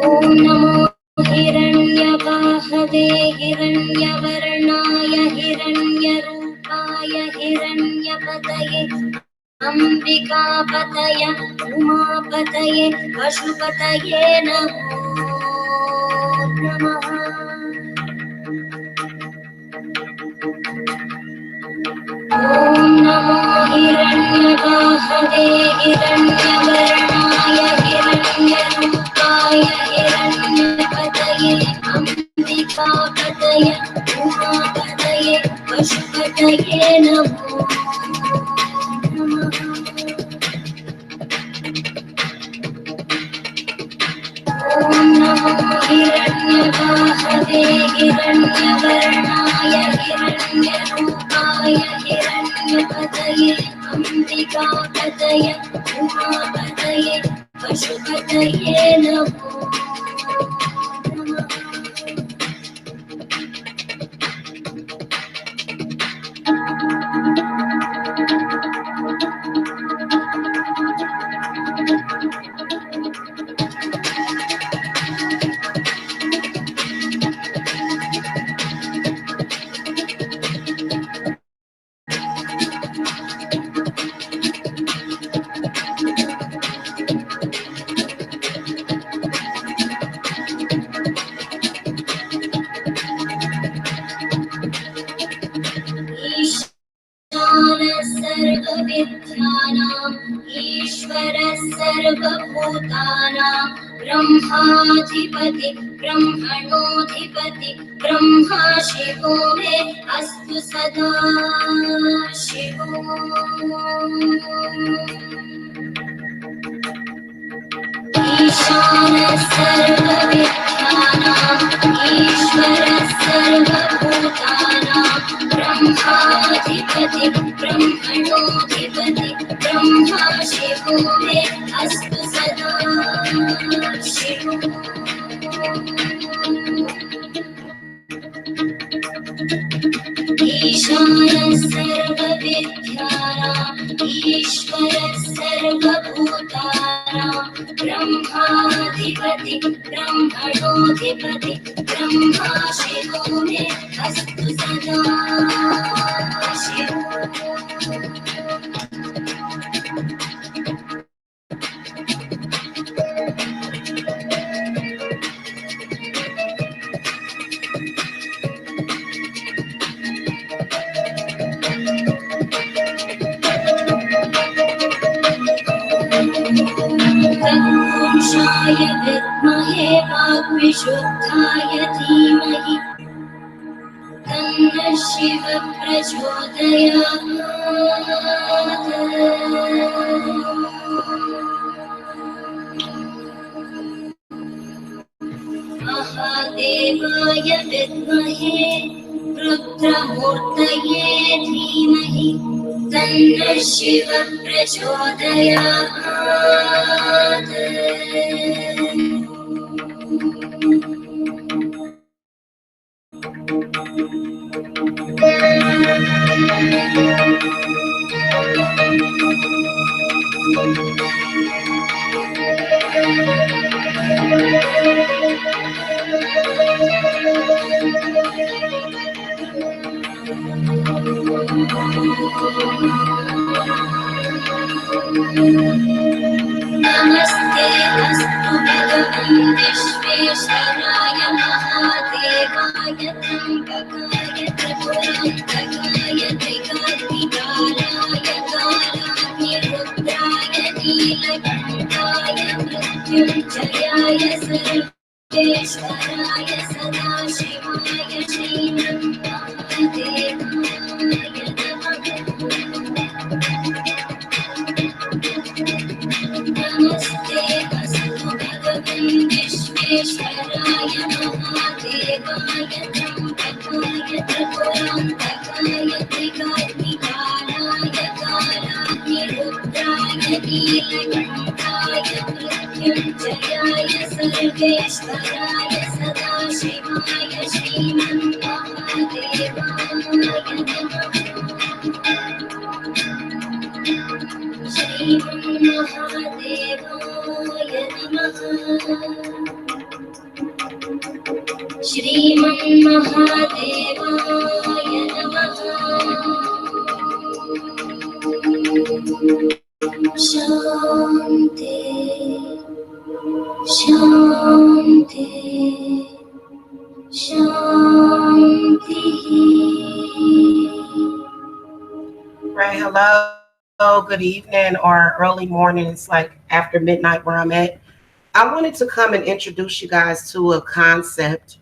ॐ नमो हिरण्यबाहवे हिरण्यवर्णाय हिरण्यरूपाय हिरण्यपतये अम्बिकापतये उमापतये पशुपतये नमो नमः। ॐ नमो हिरण्यबाहवे हिरण्यवर्णाय हिरण्यरूपाय हिरण्यपतये अम्बिकापतये उमापतये पशुपतये नमो नमः। ॐ नमो हिरण्यबाहवे हिरण्यवर्णाय हिरण्यरूपाय हिरण्यपतये अम्बिकापतये उमापतये पशुपतये नमो नमः। सर्वविद्यानां ईश्वरः सर्वभूतानां ब्रह्माधिपति ब्रह्मणोऽधिपति ब्रह्मा शिवो मे अस्तु सदा शिवो। ईशानः सर्वविद्यानां ईश्वरः सर्वभूतानां ब्रह्माधिपति ब्रह्मणोऽधिपति ब्रह्मा शिवो मे अस्तु सदा शिवो। ईशानः सर्वविद्यानां ईश्वरः सर्वभूतानां ब्रह्माधिपति ब्रह्मणोऽधिपति ब्रह्मा शिवो मे अस्तु सदा शिवो। तत्पुरुषाय विद्महे वाग्विशुद्धाय धीमहि तन्नः शिवः प्रचोदयात्। महादेवाय विद्महे रुद्रमूर्तये धीमहि तन्नः शिवः प्रचोदयात्। नमस्ते अस्तु भगवन् विश्वेश्वराय महादेवाय त्र्यम्बकाय त्रिपुरान्तकाय त्रिकाग्निकालाय कालाग्निरुद्राय नीलकण्ठाय मृत्युञ्जयाय सर्वेश्वराय सदाशिवाय श्रीमन्महादेवाय नमस्ते अस्तु भगवन् विश्वेश्वराय महादेवाय त्र्यम्बकाय त्रिपुरान्तकाय त्रिकाग्निकालाय कालाग्निरुद्राय नीलकण्ठाय मृत्युञ्जयाय सर्वेश्वराय सदाशिवाय श्रीमन्महादेवाय नमः। श्रीमन्महादेवाय श्रीमन्महादेवाय नमः। शान्ति शान्ति शान्ति। Right, hello, good evening or early morning. It's like after midnight where I'm at. I wanted to come and introduce you guys to a concept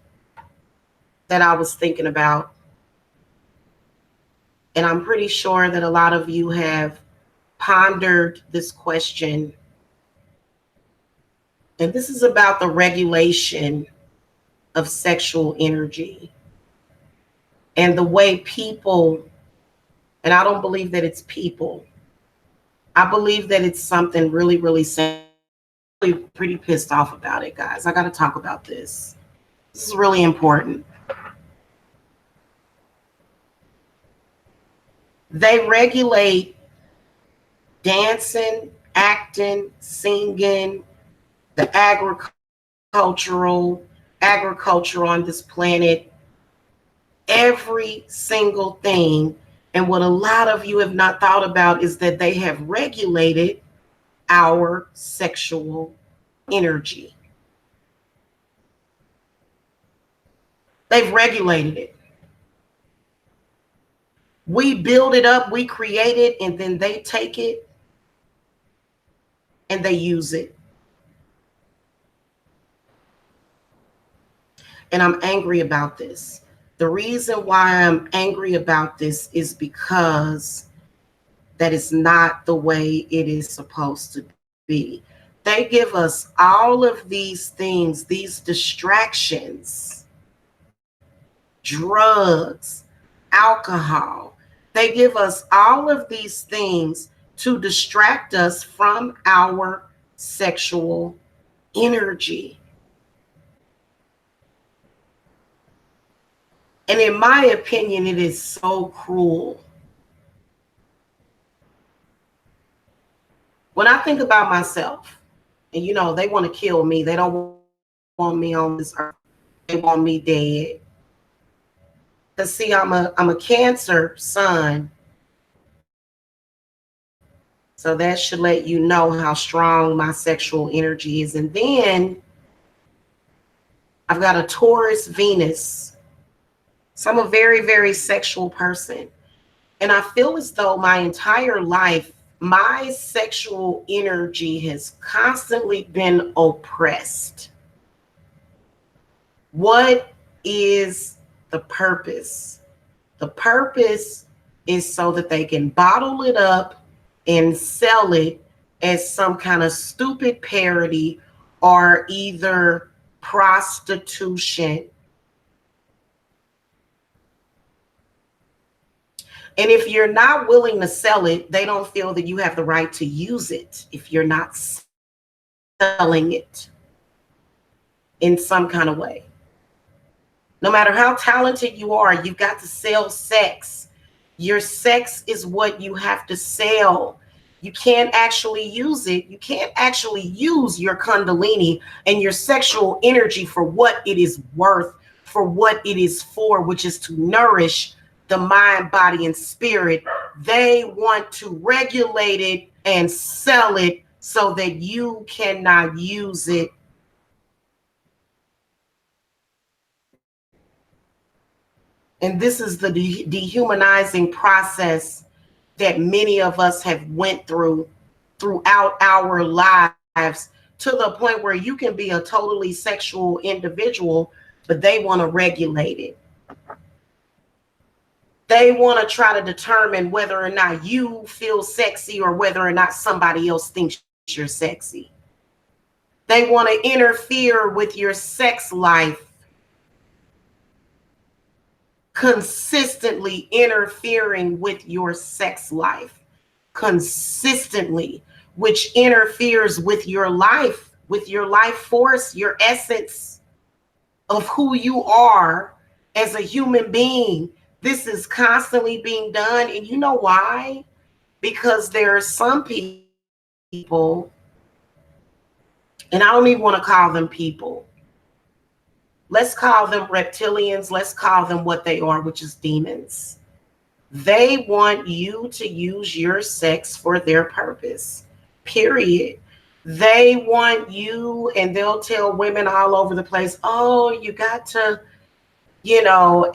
that I was thinking about. And I'm pretty sure that a lot of you have pondered this question. And this is about the regulation of sexual energy and the way people, and I don't believe that it's people, I believe that it's something really, really simple. I'm pretty pissed off about it, guys. I got to talk about this. This is really important. They regulate dancing, acting, singing, the agriculture on this planet, every single thing. And what a lot of you have not thought about is that they have regulated our sexual energy. They've regulated it. We build it up, we create it, and then they take it and they use it. And I'm angry about this. The reason why I'm angry about this is because that is not the way it is supposed to be. They give us all of these things, these distractions, drugs, alcohol. They give us all of these things to distract us from our sexual energy. And in my opinion, it is so cruel. When I think about myself, and you know, they want to kill me. They don't want me on this earth. They want me dead. Because see, I'm a Cancer sun. So that should let you know how strong my sexual energy is. And then I've got a Taurus Venus. So I'm a very, very sexual person. And I feel as though my entire life, my sexual energy has constantly been oppressed. What is the purpose? The purpose is so that they can bottle it up and sell it as some kind of stupid parody or either prostitution. And if you're not willing to sell it, they don't feel that you have the right to use it if you're not selling it in some kind of way. No matter how talented you are, you've got to sell sex. Your sex is what you have to sell. You can't actually use it. You can't actually use your Kundalini and your sexual energy for what it is worth, for what it is for, which is to nourish the mind, body, and spirit. They want to regulate it and sell it so that you cannot use it. And this is the dehumanizing process that many of us have went through throughout our lives, to the point where you can be a totally sexual individual, but they want to regulate it. They want to try to determine whether or not you feel sexy or whether or not somebody else thinks you're sexy. They want to interfere with your sex life, consistently interfering with your sex life, consistently, which interferes with your life force, your essence of who you are as a human being. This is constantly being done. And you know why? Because there are some people And I don't even want to call them people. Let's call them reptilians. Let's call them what they are, which is demons. They want you to use your sex for their purpose, period. They want you, and they'll tell women all over the place, oh, you got to,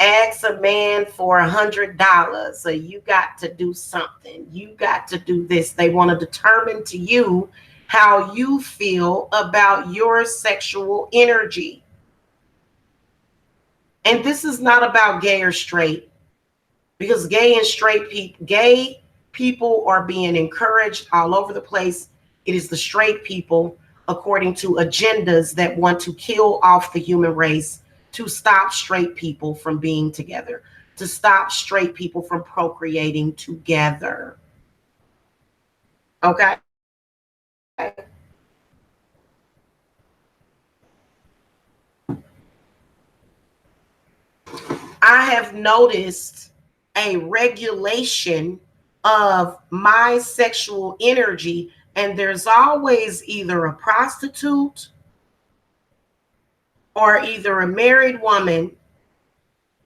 ask a man for $100, or you got to do something. You got to do this. They want to determine to you how you feel about your sexual energy. And this is not about gay or straight, because gay people are being encouraged all over the place. It is the straight people, according to agendas that want to kill off the human race, to stop straight people from being together, to stop straight people from procreating together. Okay? I have noticed a regulation of my sexual energy, and there's always either a prostitute or either a married woman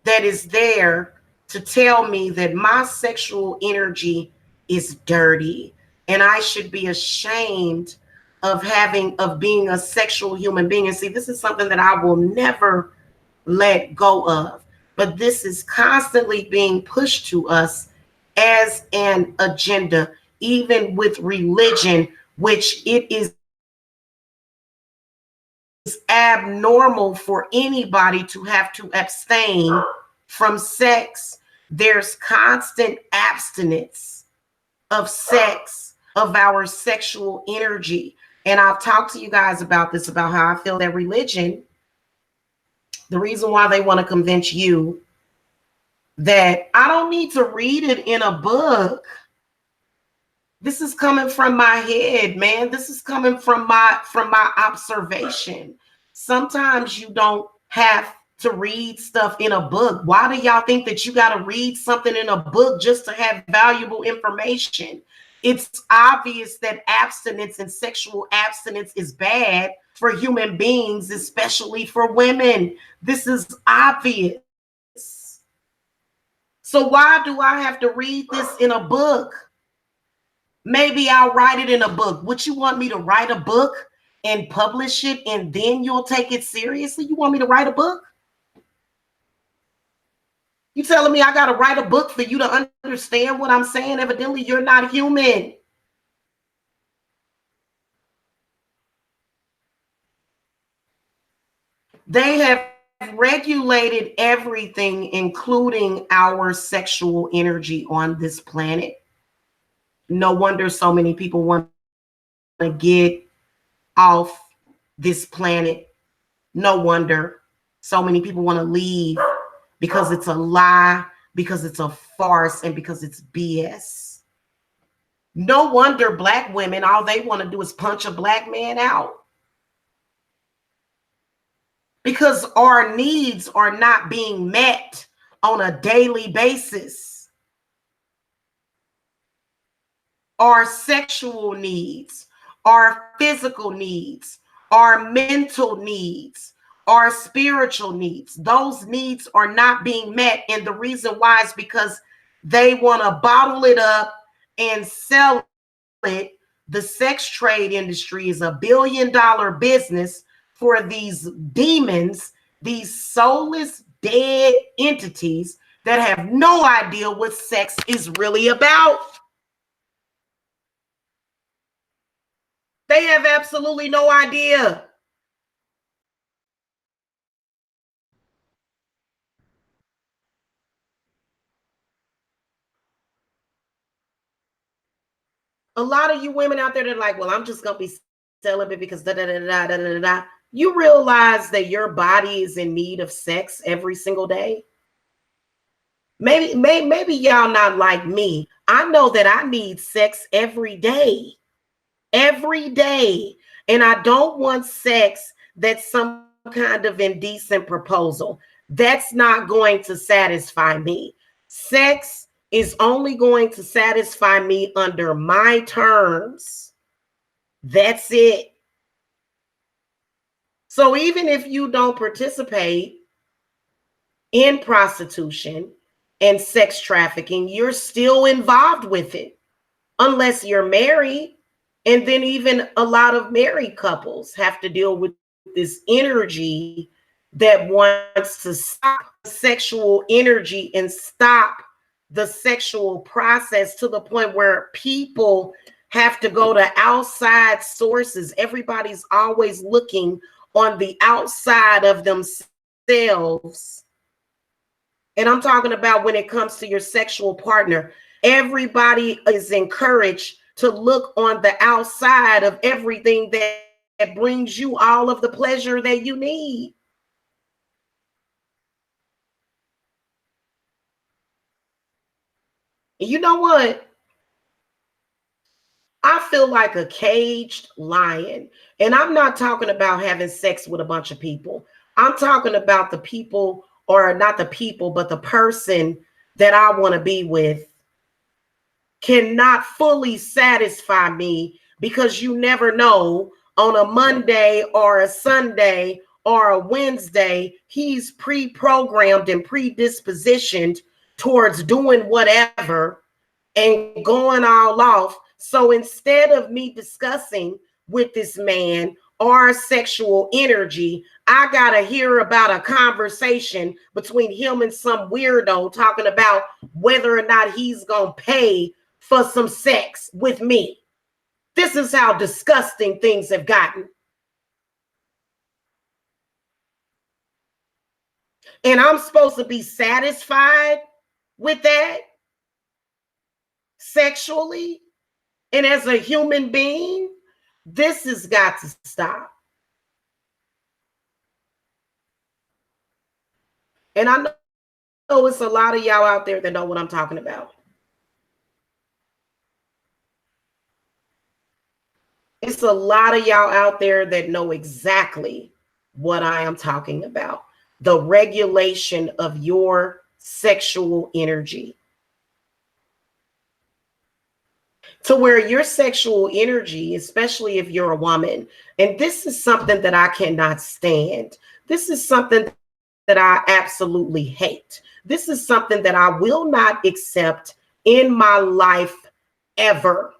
that is there to tell me that my sexual energy is dirty and I should be ashamed of being a sexual human being. And see, this is something that I will never let go of. But this is constantly being pushed to us as an agenda, even with religion, which it is abnormal for anybody to have to abstain from sex. There's constant abstinence of sex, of our sexual energy. And I've talked to you guys about this, about how I feel that religion, the reason why they want to convince you that I don't need to read it in a book. This is coming from my head, man. This is coming from my observation. Sometimes you don't have to read stuff in a book. Why do y'all think that you got to read something in a book just to have valuable information? It's obvious that abstinence and sexual abstinence is bad for human beings, especially for women. This is obvious. So why do I have to read this in a book? Maybe I'll write it in a book. Would you want me to write a book and publish it and then you'll take it seriously? You want me to write a book? You telling me I got to write a book for you to understand what I'm saying? Evidently, you're not human. They have regulated everything, including our sexual energy on this planet. No wonder so many people want to get off this planet. No wonder so many people want to leave, because it's a lie, because it's a farce, and because it's BS. No wonder black women, all they want to do is punch a black man out, because our needs are not being met on a daily basis. Our sexual needs, our physical needs, our mental needs, our spiritual needs, those needs are not being met. And the reason why is because they want to bottle it up and sell it. The sex trade industry is $1 billion business for these demons, these soulless, dead entities that have no idea what sex is really about. They have absolutely no idea. A lot of you women out there that are like, well, I'm just going to be celibate because da da da da da da da. You realize that your body is in need of sex every single day? Maybe y'all not like me. I know that I need sex every day. Every day. And I don't want sex that's some kind of indecent proposal. That's not going to satisfy me. Sex is only going to satisfy me under my terms. That's it. So even if you don't participate in prostitution and sex trafficking, you're still involved with it unless you're married. And then even a lot of married couples have to deal with this energy that wants to stop sexual energy and stop the sexual process, to the point where people have to go to outside sources. Everybody's always looking on the outside of themselves. And I'm talking about when it comes to your sexual partner. Everybody is encouraged to look on the outside of everything that brings you all of the pleasure that you need. And you know what? I feel like a caged lion. And I'm not talking about having sex with a bunch of people. I'm talking about the people, or not the people, but the person that I want to be with cannot fully satisfy me, because you never know, on a Monday or a Sunday or a Wednesday, he's pre-programmed and predispositioned towards doing whatever and going all off. So instead of me discussing with this man our sexual energy, I got to hear about a conversation between him and some weirdo talking about whether or not he's going to pay for some sex with me. This is how disgusting things have gotten. And I'm supposed to be satisfied with that sexually and as a human being? This has got to stop. And I know it's a lot of y'all out there that know what I'm talking about. It's a lot of y'all out there that know exactly what I am talking about. The regulation of your sexual energy. To where your sexual energy, especially if you're a woman, and this is something that I cannot stand. This is something that I absolutely hate. This is something that I will not accept in my life ever.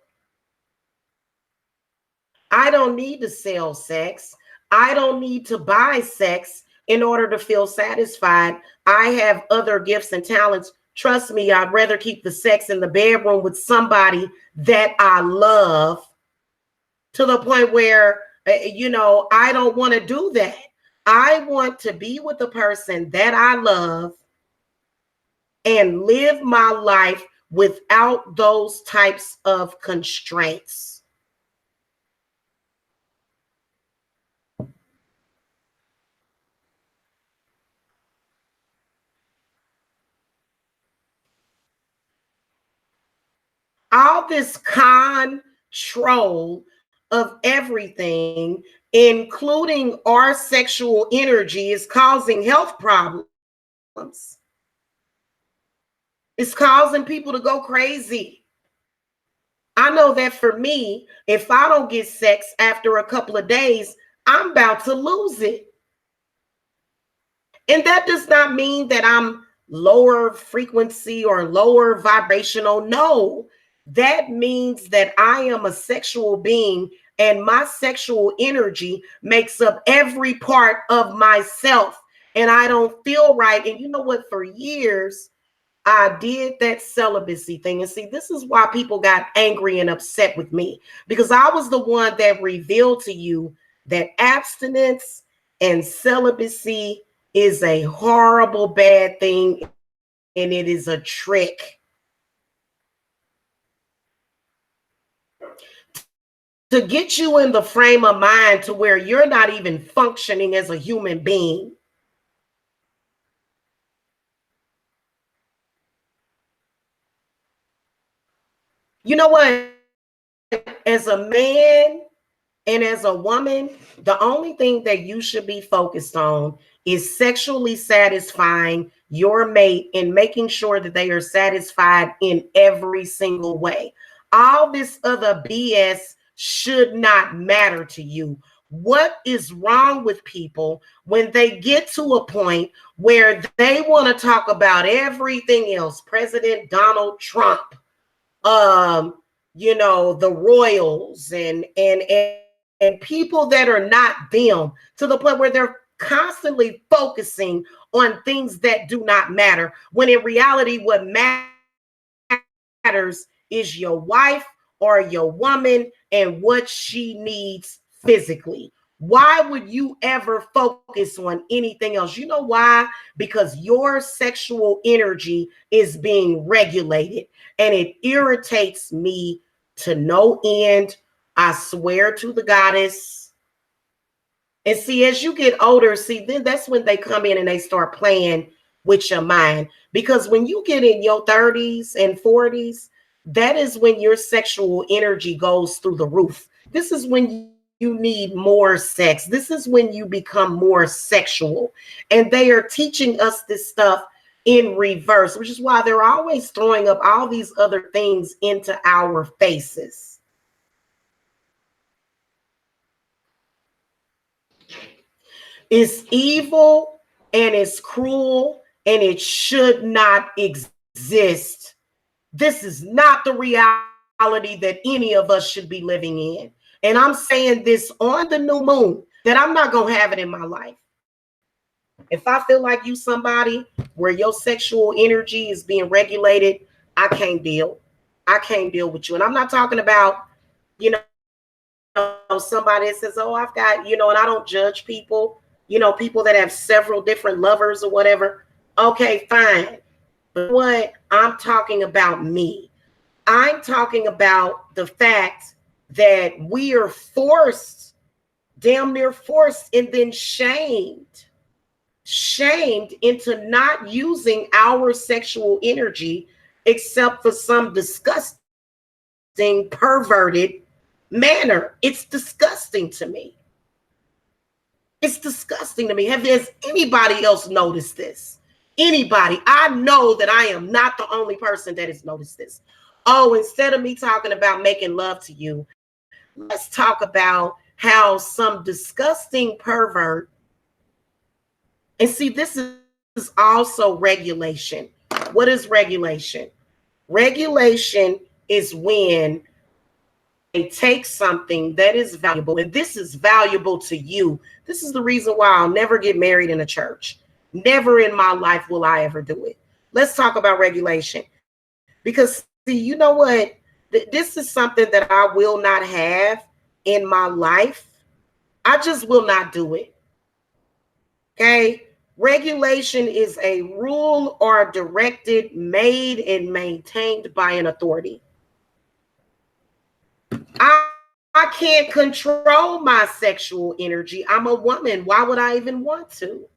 I don't need to sell sex. I don't need to buy sex in order to feel satisfied. I have other gifts and talents. Trust me, I'd rather keep the sex in the bedroom with somebody that I love, to the point where, I don't want to do that. I want to be with the person that I love and live my life without those types of constraints. All this control of everything, including our sexual energy, is causing health problems. It's causing people to go crazy. I know that for me, if I don't get sex after a couple of days, I'm about to lose it. And that does not mean that I'm lower frequency or lower vibrational. No, that means that I am a sexual being, and my sexual energy makes up every part of myself. And I don't feel right. And you know what? For years, I did that celibacy thing. And see, this is why people got angry and upset with me, because I was the one that revealed to you that abstinence and celibacy is a horrible, bad thing, and it is a trick to get you in the frame of mind to where you're not even functioning as a human being. You know what? As a man and as a woman, the only thing that you should be focused on is sexually satisfying your mate and making sure that they are satisfied in every single way. All this other BS should not matter to you. What is wrong with people when they get to a point where they want to talk about everything else? President Donald Trump, the royals and people that are not them, to the point where they're constantly focusing on things that do not matter, when in reality what matters is your wife or your woman and what she needs physically. Why would you ever focus on anything else? You know why? Because your sexual energy is being regulated, and it irritates me to no end. I swear to the goddess. And see, as you get older, see, then that's when they come in and they start playing with your mind. Because when you get in your 30s and 40s, that is when your sexual energy goes through the roof. This is when you need more sex. This is when you become more sexual. And they are teaching us this stuff in reverse, which is why they're always throwing up all these other things into our faces. It's evil and it's cruel and it should not exist. This is not the reality that any of us should be living in. And I'm saying this on the new moon, that I'm not going to have it in my life. If I feel like you somebody where your sexual energy is being regulated, I can't deal. I can't deal with you. And I'm not talking about, somebody that says, oh, I've got, and I don't judge people, people that have several different lovers or whatever. Okay, fine. But what I'm talking about me, I'm talking about the fact that we are forced, damn near forced, and then shamed into not using our sexual energy except for some disgusting, perverted manner. It's disgusting to me. It's disgusting to me. Has anybody else noticed this? Anybody? I know that I am not the only person that has noticed this. Oh, instead of me talking about making love to you, let's talk about how some disgusting pervert. And see, this is also regulation. What is regulation? Regulation is when they take something that is valuable, and this is valuable to you. This is the reason why I'll never get married in a church. Never in my life will I ever do it. Let's talk about regulation. Because, see, you know what? This is something that I will not have in my life. I just will not do it. Okay? Regulation is a rule or directed, made, and maintained by an authority. I can't control my sexual energy. I'm a woman. Why would I even want to?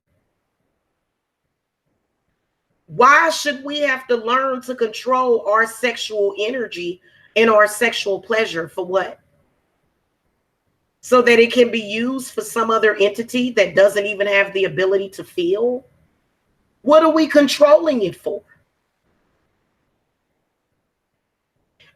Why should we have to learn to control our sexual energy and our sexual pleasure? For what? So that it can be used for some other entity that doesn't even have the ability to feel? What are we controlling it for?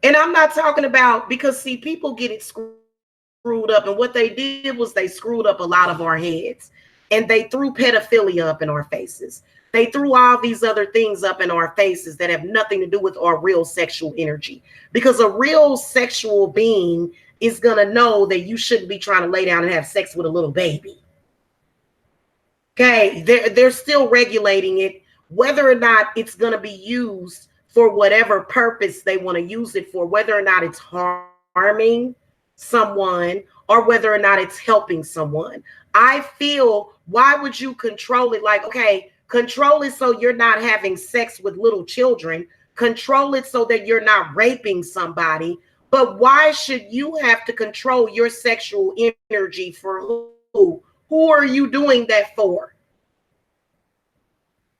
And I'm not talking about, because see, people get it screwed up, and what they did was they screwed up a lot of our heads, and they threw pedophilia up in our faces. They threw all these other things up in our faces that have nothing to do with our real sexual energy, because a real sexual being is going to know that you shouldn't be trying to lay down and have sex with a little baby. Okay, they're still regulating it, whether or not it's going to be used for whatever purpose they want to use it for, whether or not it's harming someone or whether or not it's helping someone. I feel, why would you control it? Like, okay, control it so you're not having sex with little children. Control it so that you're not raping somebody. But why should you have to control your sexual energy for who? Who are you doing that for?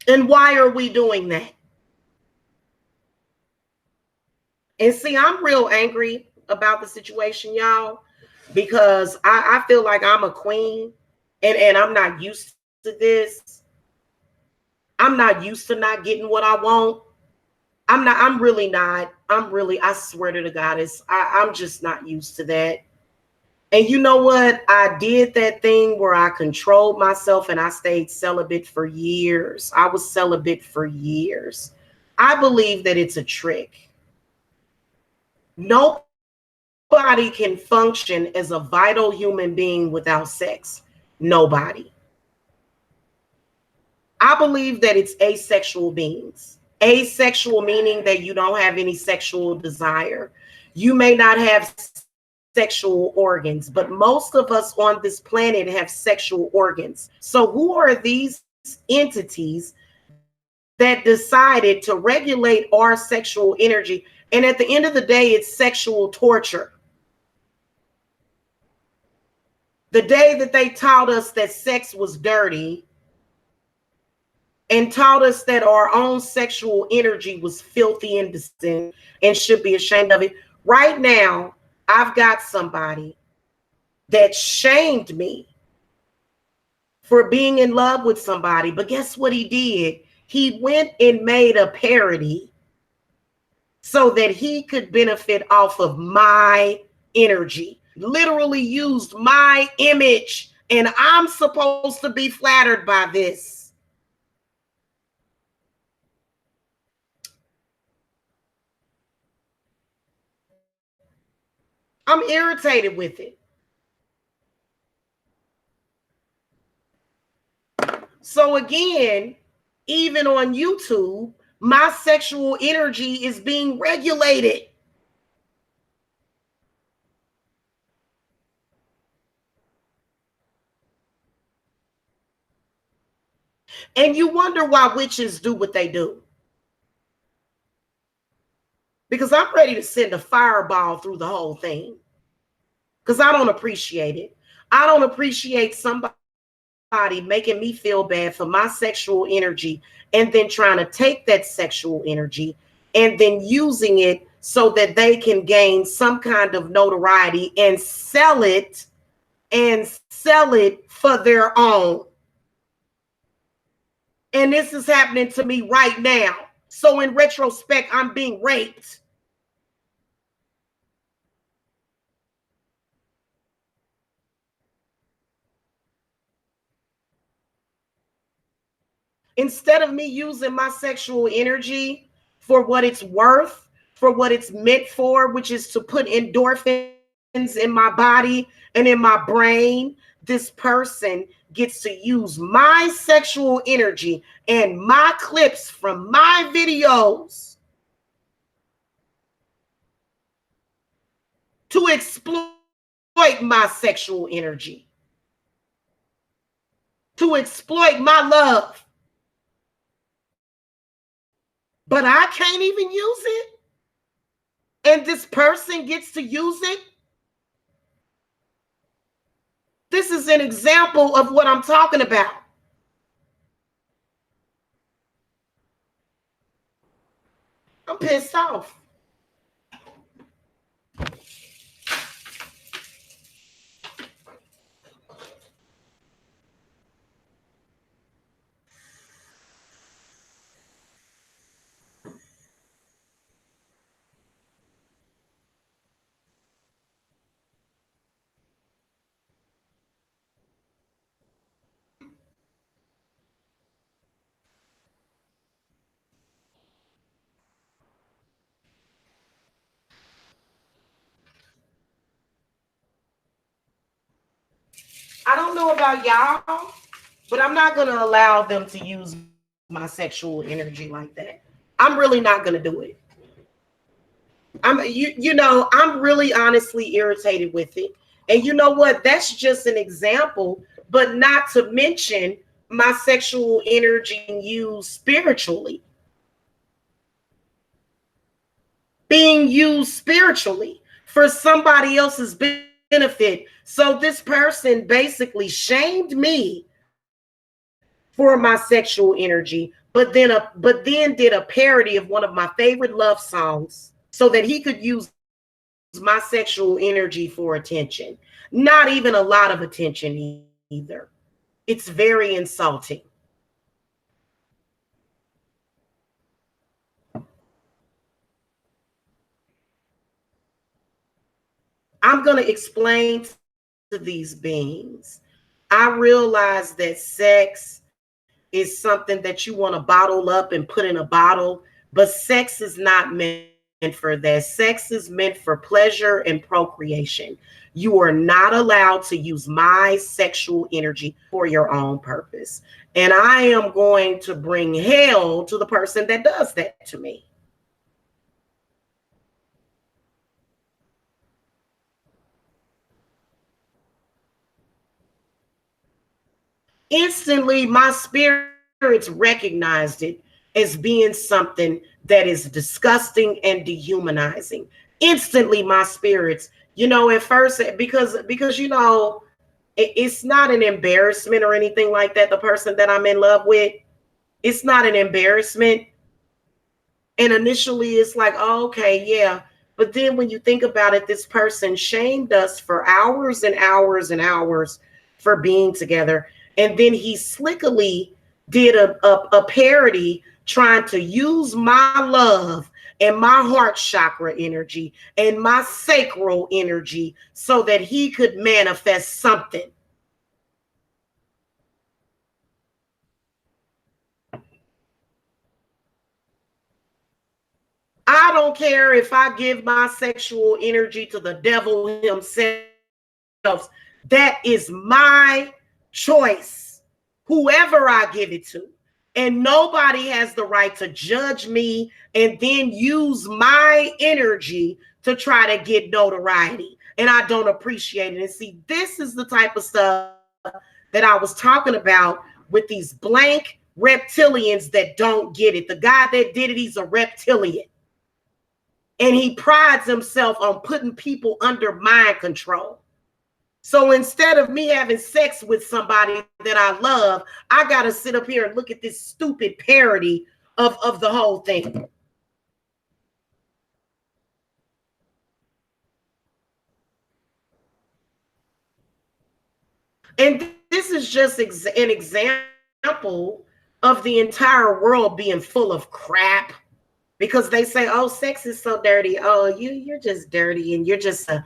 And why are we doing that? And see, I'm real angry about the situation, y'all, because I feel like I'm a queen and I'm not used to this. I'm not used to not getting what I want. I'm really not. I swear to the goddess, I'm just not used to that. And you know what? I did that thing where I controlled myself and I stayed celibate for years. I was celibate for years. I believe that it's a trick. Nobody can function as a vital human being without sex. Nobody. I believe that it's asexual beings. Asexual meaning that you don't have any sexual desire. You may not have sexual organs, but most of us on this planet have sexual organs. So who are these entities that decided to regulate our sexual energy? And at the end of the day, it's sexual torture. The day that they taught us that sex was dirty and taught us that our own sexual energy was filthy and distinct and should be ashamed of it. Right now, I've got somebody that shamed me for being in love with somebody. But guess what he did? He went and made a parody so that he could benefit off of my energy, literally used my image. And I'm supposed to be flattered by this. I'm irritated with it. So again, even on YouTube, my sexual energy is being regulated. And you wonder why witches do what they do. Because I'm ready to send a fireball through the whole thing. Because I don't appreciate it. I don't appreciate somebody making me feel bad for my sexual energy and then trying to take that sexual energy and then using it so that they can gain some kind of notoriety and sell it for their own. And this is happening to me right now. So in retrospect, I'm being raped. Instead of me using my sexual energy for what it's worth, for what it's meant for, which is to put endorphins in my body and in my brain, this person gets to use my sexual energy and my clips from my videos to exploit my sexual energy, to exploit my love. But I can't even use it. And this person gets to use it. This is an example of what I'm talking about. I'm pissed off. I don't know about y'all, but I'm not going to allow them to use my sexual energy like that. I'm really not going to do it. I'm really honestly irritated with it. And you know what? That's just an example, but not to mention my sexual energy used spiritually. Being used spiritually for somebody else's benefit. So this person basically shamed me for my sexual energy, but then did a parody of one of my favorite love songs so that he could use my sexual energy for attention. Not even a lot of attention either. It's very insulting. I'm going to explain these beings, I realize that sex is something that you want to bottle up and put in a bottle, but sex is not meant for that. Sex is meant for pleasure and procreation. You are not allowed to use my sexual energy for your own purpose. And I am going to bring hell to the person that does that to me. Instantly, my spirits recognized it as being something that is disgusting and dehumanizing. Instantly, my spirits, at first, because it's not an embarrassment or anything like that. The person that I'm in love with, it's not an embarrassment. And initially, it's like, oh, okay, yeah. But then when you think about it, this person shamed us for hours and hours and hours for being together. And then he slickily did a parody trying to use my love and my heart chakra energy and my sacral energy so that he could manifest something. I don't care if I give my sexual energy to the devil himself. That is my choice, whoever I give it to. And nobody has the right to judge me and then use my energy to try to get notoriety. And I don't appreciate it. And see, this is the type of stuff that I was talking about with these blank reptilians that don't get it. The guy that did it, he's a reptilian. And he prides himself on putting people under mind control. So instead of me having sex with somebody that I love, I got to sit up here and look at this stupid parody of the whole thing. And this is just an example of the entire world being full of crap, because they say, "Oh, sex is so dirty. Oh, you're just dirty, and you're just a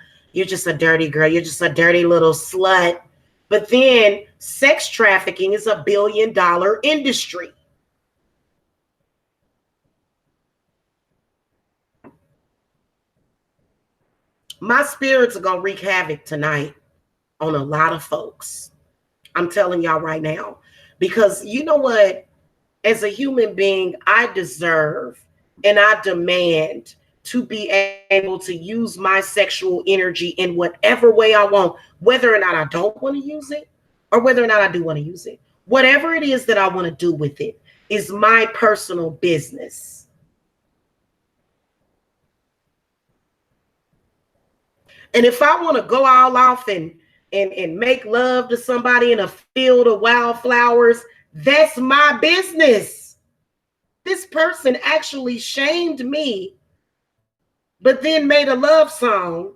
dirty girl. You're just a dirty little slut." But then sex trafficking is $1 billion industry. My spirits are gonna wreak havoc tonight on a lot of folks. I'm telling y'all right now, because you know what? As a human being, I deserve and I demand to be able to use my sexual energy in whatever way I want, whether or not I don't want to use it or whether or not I do want to use it. Whatever it is that I want to do with it is my personal business. And if I want to go all off and make love to somebody in a field of wildflowers, that's my business. This person actually shamed me, but then made a love song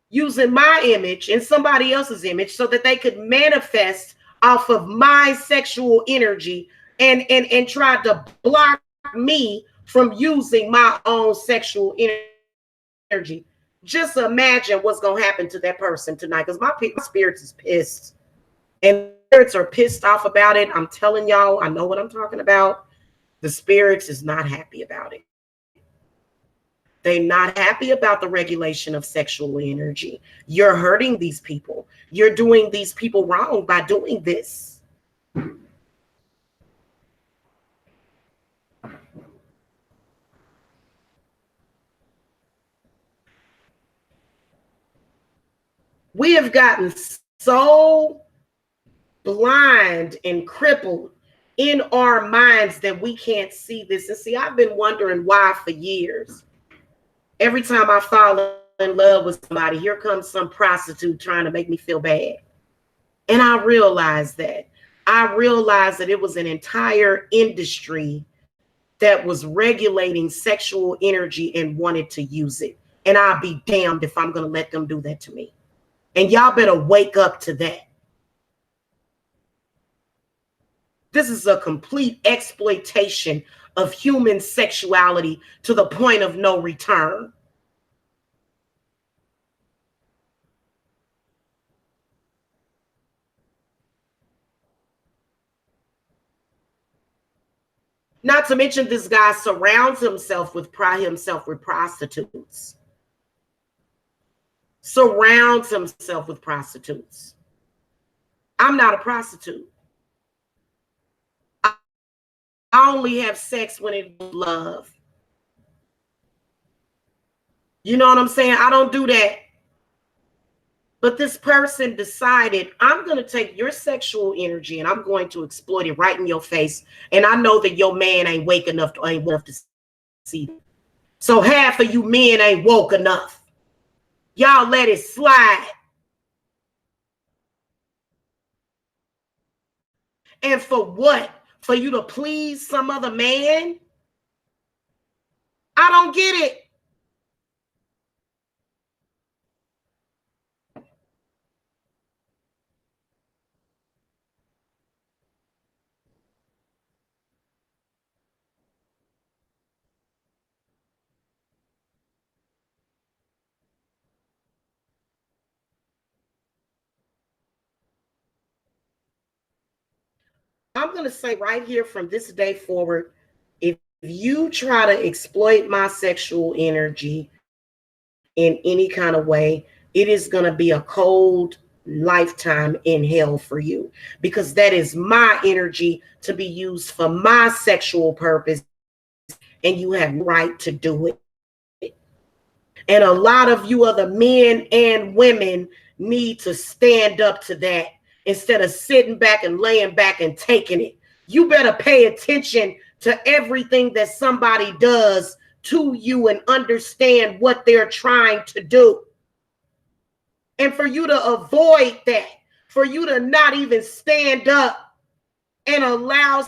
using my image and somebody else's image so that they could manifest off of my sexual energy and tried to block me from using my own sexual energy. Just imagine what's going to happen to that person tonight, because my spirits is pissed. And the spirits are pissed off about it. I'm telling y'all, I know what I'm talking about. The spirits is not happy about it. They're not happy about the regulation of sexual energy. You're hurting these people. You're doing these people wrong by doing this. We have gotten so blind and crippled in our minds that we can't see this. And see, I've been wondering why for years. Every time I fall in love with somebody, here comes some prostitute trying to make me feel bad. And I realized that. I realized that it was an entire industry that was regulating sexual energy and wanted to use it. And I'll be damned if I'm going to let them do that to me. And y'all better wake up to that. This is a complete exploitation of human sexuality to the point of no return. Not to mention, this guy surrounds himself with prostitutes. Surrounds himself with prostitutes. I'm not a prostitute. I only have sex when it's love. You know what I'm saying? I don't do that. But this person decided, I'm going to take your sexual energy and I'm going to exploit it right in your face. And I know that your man ain't wake enough to see it. So half of you men ain't woke enough. Y'all let it slide. And for what? For you to please some other man? I don't get it. I'm going to say right here from this day forward, if you try to exploit my sexual energy in any kind of way, it is going to be a cold lifetime in hell for you, because that is my energy to be used for my sexual purpose, and you have the right to do it. And a lot of you other men and women need to stand up to that instead of sitting back and laying back and taking it. You better pay attention to everything that somebody does to you and understand what they're trying to do. And for you to avoid that, for you to not even stand up and allow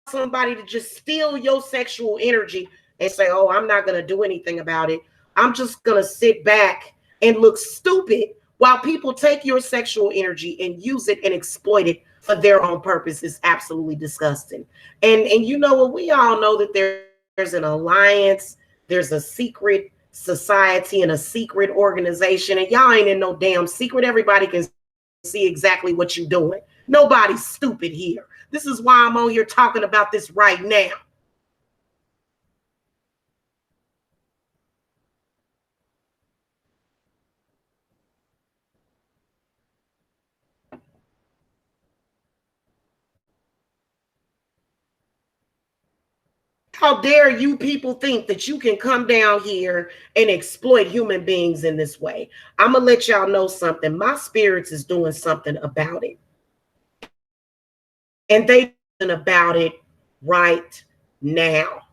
somebody to just steal your sexual energy and say, oh, I'm not going to do anything about it. I'm just going to sit back and look stupid while people take your sexual energy and use it and exploit it for their own purpose is absolutely disgusting. And you know what? We all know that there's an alliance, there's a secret society and a secret organization, and y'all ain't in no damn secret. Everybody can see exactly what you're doing. Nobody's stupid here. This is why I'm on here talking about this right now. How dare you people think that you can come down here and exploit human beings in this way? I'm going to let y'all know something. My spirits is doing something about it. And they doing about it right now.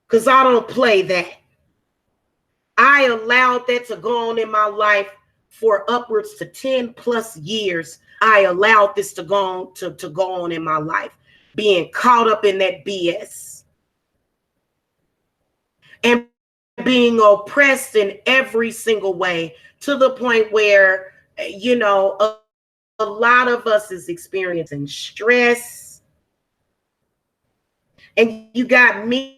Because I don't play that. I allowed that to go on in my life for upwards to 10 plus years. I allowed this to go on in my life, being caught up in that BS and being oppressed in every single way, to the point where, you know, a lot of us is experiencing stress. And you got men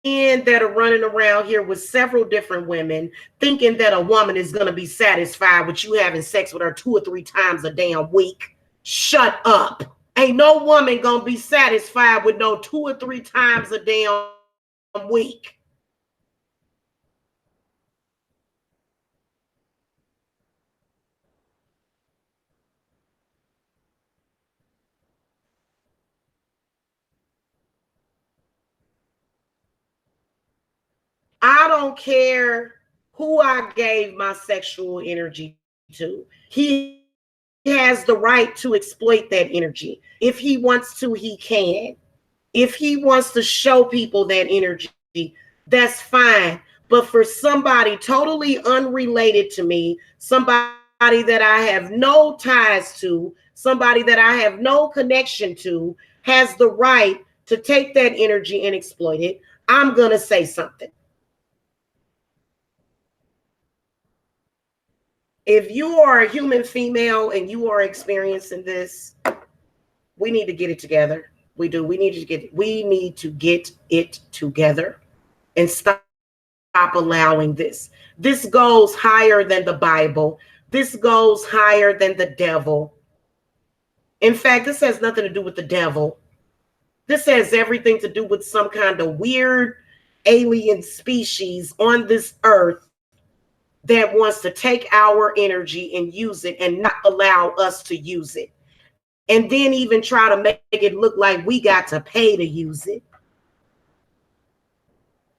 that are running around here with several different women, thinking that a woman is going to be satisfied with you having sex with her 2 or 3 times a damn week. Shut up. Ain't no woman going to be satisfied with no 2 or 3 times a damn week. I don't care who I gave my sexual energy to. He has the right to exploit that energy. If he wants to, he can. If he wants to show people that energy, that's fine. But for somebody totally unrelated to me, somebody that I have no ties to, somebody that I have no connection to, has the right to take that energy and exploit it, I'm going to say something. If you are a human female and you are experiencing this, we need to get it together. We do. We need to get it together and stop allowing this. This goes higher than the Bible. This goes higher than the devil. In fact, this has nothing to do with the devil. This has everything to do with some kind of weird alien species on this earth that wants to take our energy and use it and not allow us to use it. And then even try to make it look like we got to pay to use it.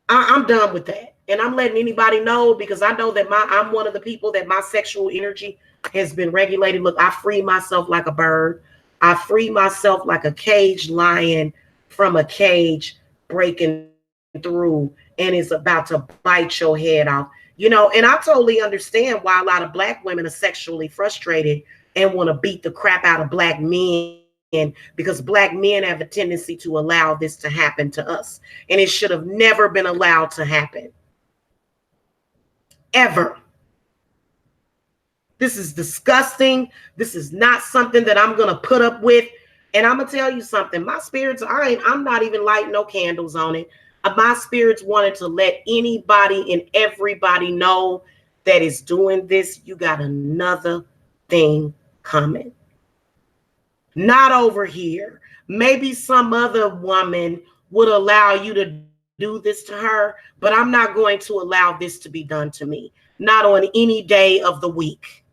I'm done with that. And I'm letting anybody know because I know that I'm one of the people that my sexual energy has been regulated. Look, I free myself like a bird. I free myself like a caged lion from a cage breaking through and is about to bite your head off. And I totally understand why a lot of black women are sexually frustrated and want to beat the crap out of black men because black men have a tendency to allow this to happen to us. And it should have never been allowed to happen. Ever. This is disgusting. This is not something that I'm going to put up with. And I'm going to tell you something. My spirits, I'm not even lighting no candles on it. My spirits wanted to let anybody and everybody know that is doing this. You got another thing coming. Not over here. Maybe some other woman would allow you to do this to her, but I'm not going to allow this to be done to me. Not on any day of the week.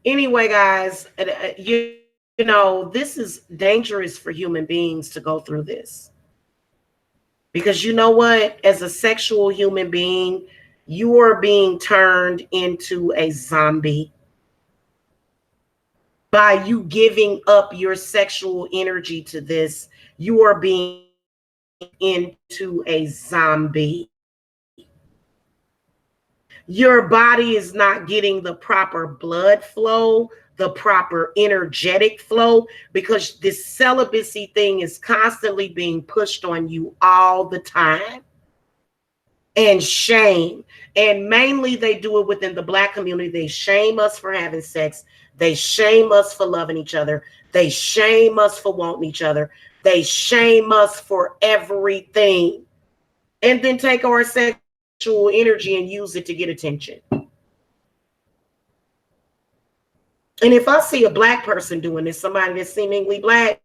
Anyway, guys, this is dangerous for human beings to go through this. Because you know what? As a sexual human being, you are being turned into a zombie by you giving up your sexual energy to this. You are being into a zombie. Your body is not getting the proper blood flow, the proper energetic flow, because this celibacy thing is constantly being pushed on you all the time. And shame. And mainly they do it within the black community. They shame us for having sex. They shame us for loving each other. They shame us for wanting each other. They shame us for everything. And then take our sexual energy and use it to get attention. And if I see a black person doing this, somebody that's seemingly black,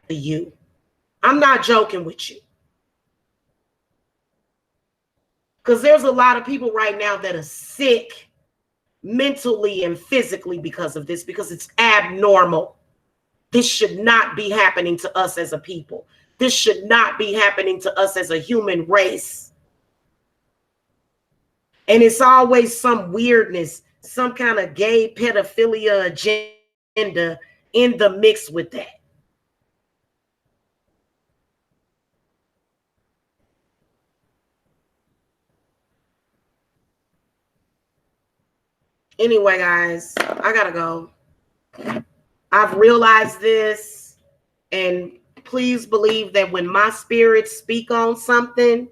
you. I'm not joking with you. Because there's a lot of people right now that are sick mentally and physically because of this, because it's abnormal. This should not be happening to us as a people. This should not be happening to us as a human race. And it's always some weirdness, some kind of gay pedophilia agenda in the mix with that. Anyway, guys, I gotta go. I've realized this, and please believe that when my spirits speak on something,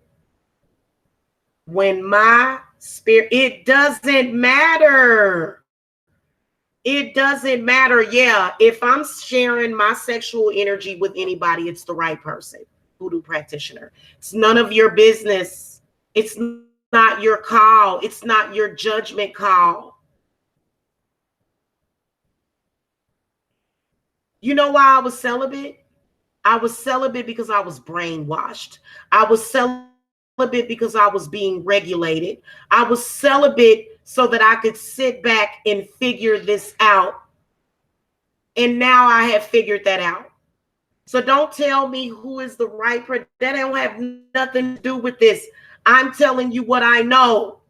when my spirit, it doesn't matter. It doesn't matter. Yeah, if I'm sharing my sexual energy with anybody, it's the right person. Voodoo practitioner. It's none of your business. It's not your call. It's not your judgment call. You know why I was celibate? I was celibate because I was brainwashed. I was celibate because I was being regulated. I was celibate so that I could sit back and figure this out. And now I have figured that out. So don't tell me who is the right person. That don't have nothing to do with this. I'm telling you what I know.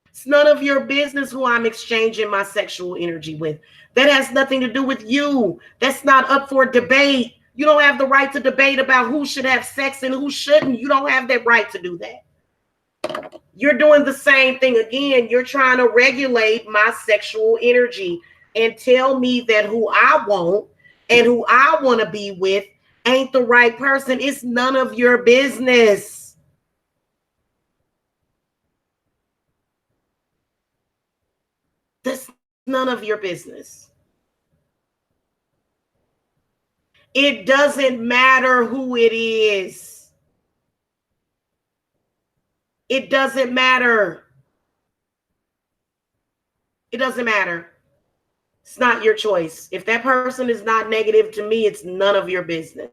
It's none of your business who I'm exchanging my sexual energy with. That has nothing to do with you. That's not up for debate. You don't have the right to debate about who should have sex and who shouldn't. You don't have that right to do that. You're doing the same thing again. You're trying to regulate my sexual energy and tell me that who I want and who I want to be with ain't the right person. It's none of your business. That's none of your business. It doesn't matter who it is. It doesn't matter. It doesn't matter. It's not your choice. If that person is not negative to me, it's none of your business.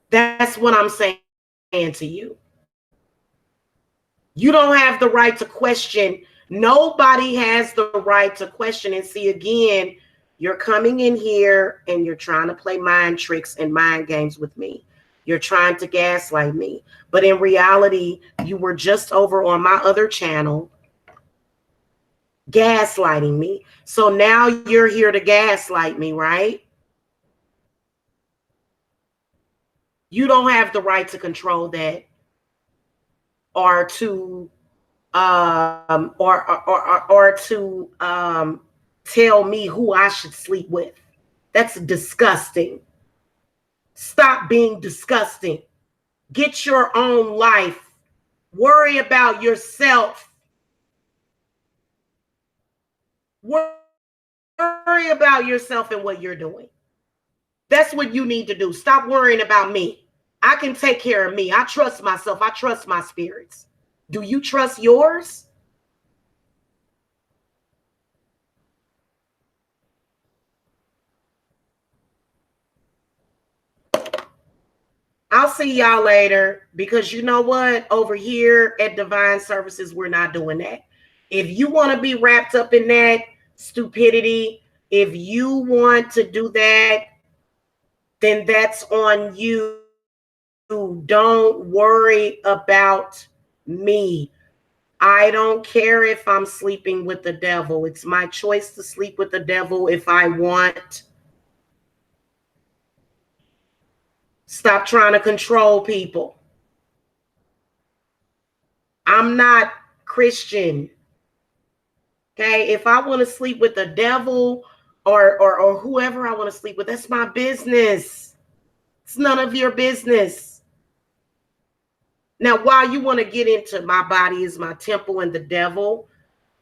That's what I'm saying to you. You don't have the right to question. Nobody has the right to question. And see, again, you're coming in here and you're trying to play mind tricks and mind games with me. You're trying to gaslight me. But in reality, you were just over on my other channel gaslighting me. So now you're here to gaslight me, right? You don't have the right to control that or to tell me who I should sleep with. That's disgusting. Stop being disgusting. Get your own life. Worry about yourself. Worry about yourself and what you're doing. That's what you need to do. Stop worrying about me. I can take care of me. I trust myself. I trust my spirits. Do you trust yours? I'll see y'all later, because you know what? Over here at Divine Services, we're not doing that. If you want to be wrapped up in that stupidity, if you want to do that, then that's on you. Don't worry about me. I don't care if I'm sleeping with the devil. It's my choice to sleep with the devil if I want. Stop trying to control people. I'm not Christian. Okay, if I want to sleep with the devil or whoever I want to sleep with, that's my business. It's none of your business. Now, while you want to get into my body is my temple and the devil,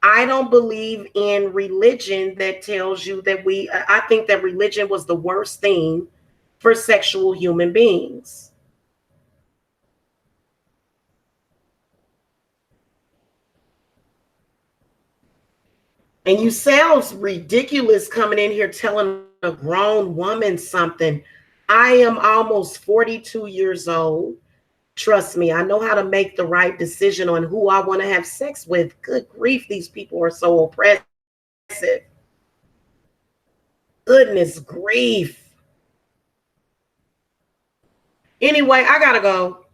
I don't believe in religion that tells you that I think that religion was the worst thing for sexual human beings. And you sound ridiculous coming in here telling a grown woman something. I am almost 42 years old. Trust me, I know how to make the right decision on who I want to have sex with. Good grief, these people are so oppressive. Goodness grief. Anyway, I gotta go.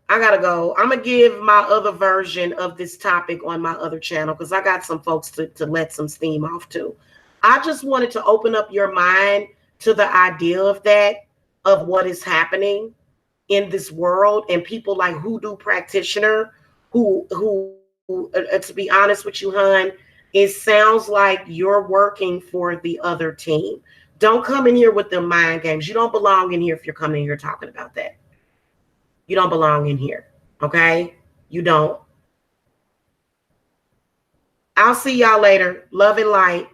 I'm gonna give my other version of this topic on my other channel because I got some folks to let some steam off too. I just wanted to open up your mind to the idea of that, of what is happening in this world, and people like hoodoo practitioner who to be honest with you, hon, it sounds like you're working for the other team. Don't come in here with the mind games. You don't belong in here if you're coming in here talking about that. You don't belong in here. Okay? You don't. I'll see y'all later. Love and light.